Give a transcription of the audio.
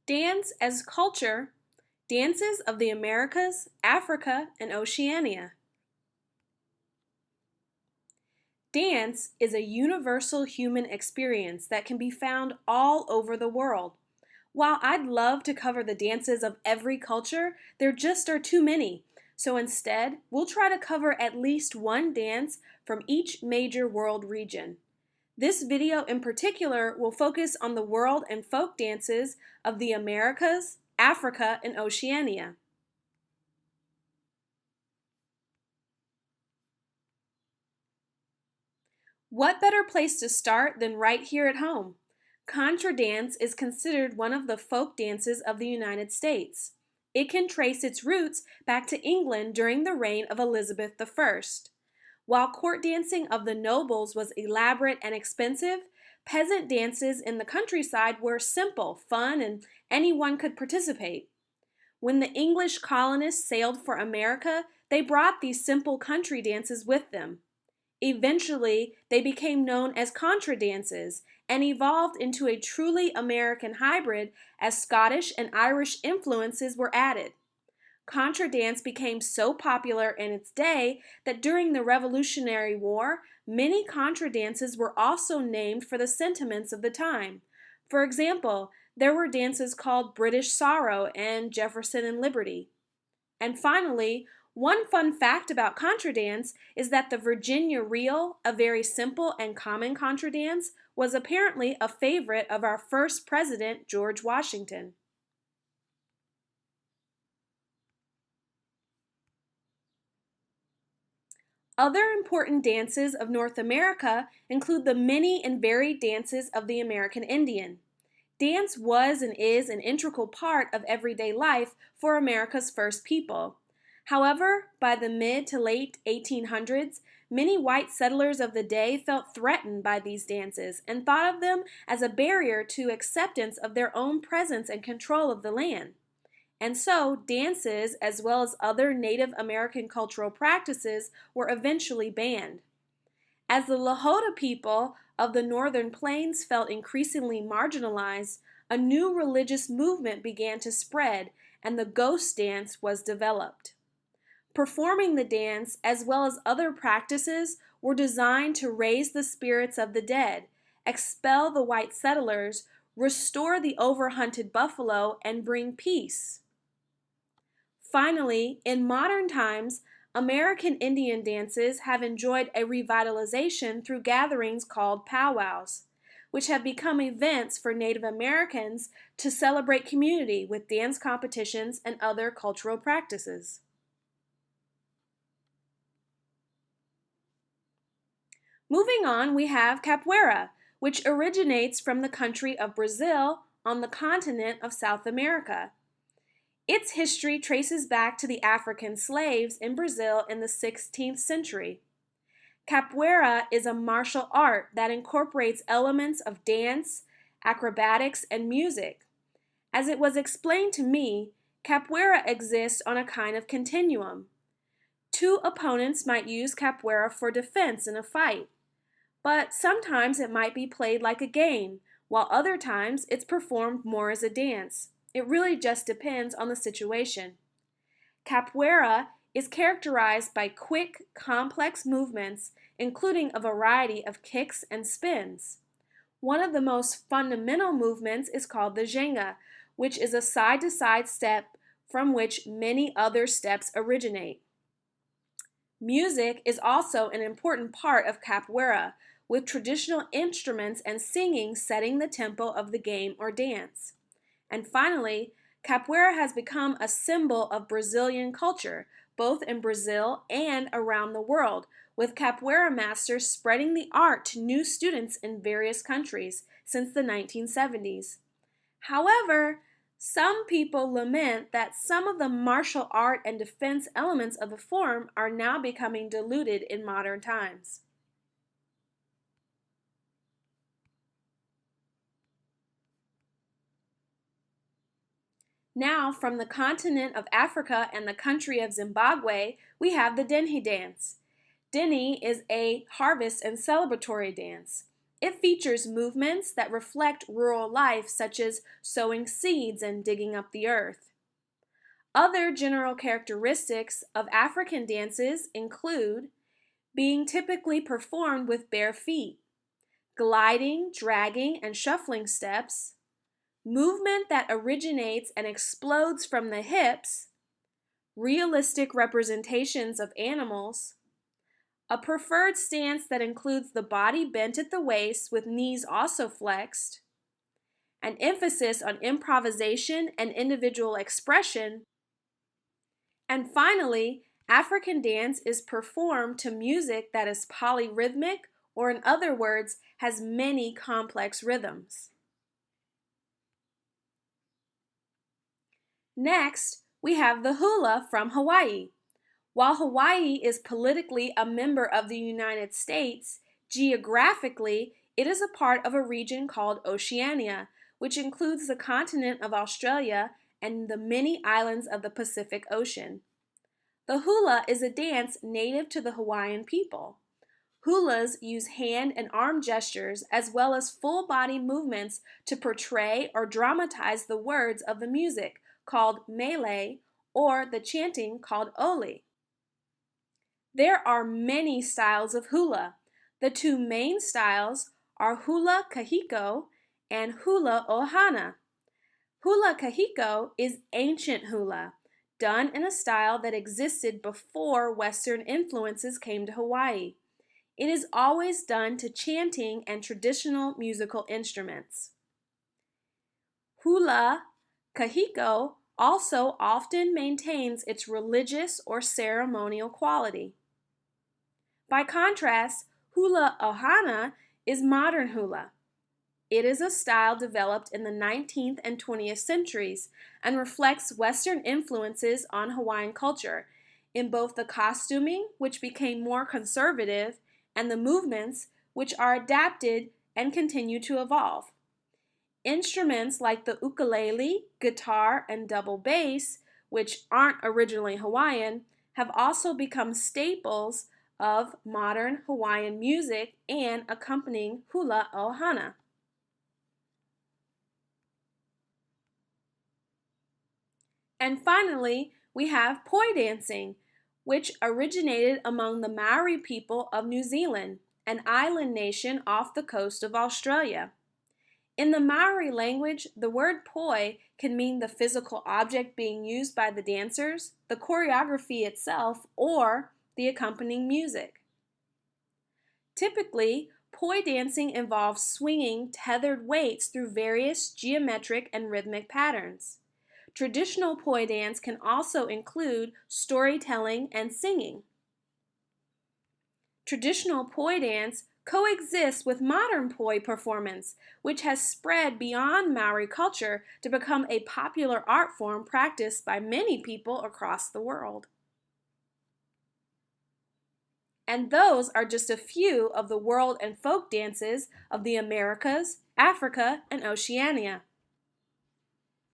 Dance as culture, dances of the Americas, Africa, and Oceania. Dance is a universal human experience that can be found all over the world. While I'd love to cover the dances of every culture, there just are too many. So instead, we'll try to cover at least one dance from each major world region. This video in particular will focus on the world and folk dances of the Americas, Africa, and Oceania. What better place to start than right here at home? Contra dance is considered one of the folk dances of the United States. It can trace its roots back to England during the reign of Elizabeth I. While court dancing of the nobles was elaborate and expensive, peasant dances in the countryside were simple, fun, and anyone could participate. When the English colonists sailed for America, they brought these simple country dances with them. Eventually, they became known as contra dances and evolved into a truly American hybrid as Scottish and Irish influences were added. Contra dance became so popular in its day that during the Revolutionary War, many contra dances were also named for the sentiments of the time. For example, there were dances called British Sorrow and Jefferson and Liberty. And finally, one fun fact about contra dance is that the Virginia reel, a very simple and common contra dance, was apparently a favorite of our first president, George Washington. Other important dances of North America include the many and varied dances of the American Indian. Dance was and is an integral part of everyday life for America's first people. However, by the mid to late 1800s, many white settlers of the day felt threatened by these dances and thought of them as a barrier to acceptance of their own presence and control of the land. And so, dances, as well as other Native American cultural practices, were eventually banned. As the Lakota people of the Northern Plains felt increasingly marginalized, a new religious movement began to spread, and the ghost dance was developed. Performing the dance, as well as other practices, were designed to raise the spirits of the dead, expel the white settlers, restore the overhunted buffalo, and bring peace. Finally, in modern times, American Indian dances have enjoyed a revitalization through gatherings called powwows, which have become events for Native Americans to celebrate community with dance competitions and other cultural practices. Moving on, we have capoeira, which originates from the country of Brazil on the continent of South America. Its history traces back to the African slaves in Brazil in the 16th century. Capoeira is a martial art that incorporates elements of dance, acrobatics, and music. As it was explained to me, capoeira exists on a kind of continuum. Two opponents might use capoeira for defense in a fight, but sometimes it might be played like a game, while other times it's performed more as a dance. It really just depends on the situation. Capoeira is characterized by quick, complex movements, including a variety of kicks and spins. One of the most fundamental movements is called the ginga, which is a side-to-side step from which many other steps originate. Music is also an important part of capoeira, with traditional instruments and singing setting the tempo of the game or dance. And finally, capoeira has become a symbol of Brazilian culture, both in Brazil and around the world, with capoeira masters spreading the art to new students in various countries since the 1970s. However, some people lament that some of the martial art and defense elements of the form are now becoming diluted in modern times. Now, from the continent of Africa and the country of Zimbabwe, we have the Denhi dance. Denhi is a harvest and celebratory dance. It features movements that reflect rural life, such as sowing seeds and digging up the earth. Other general characteristics of African dances include being typically performed with bare feet, gliding, dragging, and shuffling steps, movement that originates and explodes from the hips, realistic representations of animals, a preferred stance that includes the body bent at the waist with knees also flexed, an emphasis on improvisation and individual expression, and finally, African dance is performed to music that is polyrhythmic, or in other words, has many complex rhythms. Next, we have the hula from Hawaii. While Hawaii is politically a member of the United States, geographically, it is a part of a region called Oceania, which includes the continent of Australia and the many islands of the Pacific Ocean. The hula is a dance native to the Hawaiian people. Hulas use hand and arm gestures as well as full body movements to portray or dramatize the words of the music, called mele, or the chanting, called oli. There are many styles of hula. The two main styles are hula kahiko and hula ohana. Hula kahiko is ancient hula, done in a style that existed before Western influences came to Hawaii. It is always done to chanting and traditional musical instruments. Hula kahiko also often maintains its religious or ceremonial quality. By contrast, hula ohana is modern hula. It is a style developed in the 19th and 20th centuries and reflects Western influences on Hawaiian culture in both the costuming, which became more conservative, and the movements, which are adapted and continue to evolve. Instruments like the ukulele, guitar, and double bass, which aren't originally Hawaiian, have also become staples of modern Hawaiian music and accompanying hula ohana. And finally, we have poi dancing, which originated among the Maori people of New Zealand, an island nation off the coast of Australia. In the Maori language, the word poi can mean the physical object being used by the dancers, the choreography itself, or the accompanying music. Typically, poi dancing involves swinging tethered weights through various geometric and rhythmic patterns. Traditional poi dance can also include storytelling and singing. Traditional poi dance coexists with modern poi performance, which has spread beyond Maori culture to become a popular art form practiced by many people across the world. And those are just a few of the world and folk dances of the Americas, Africa, and Oceania.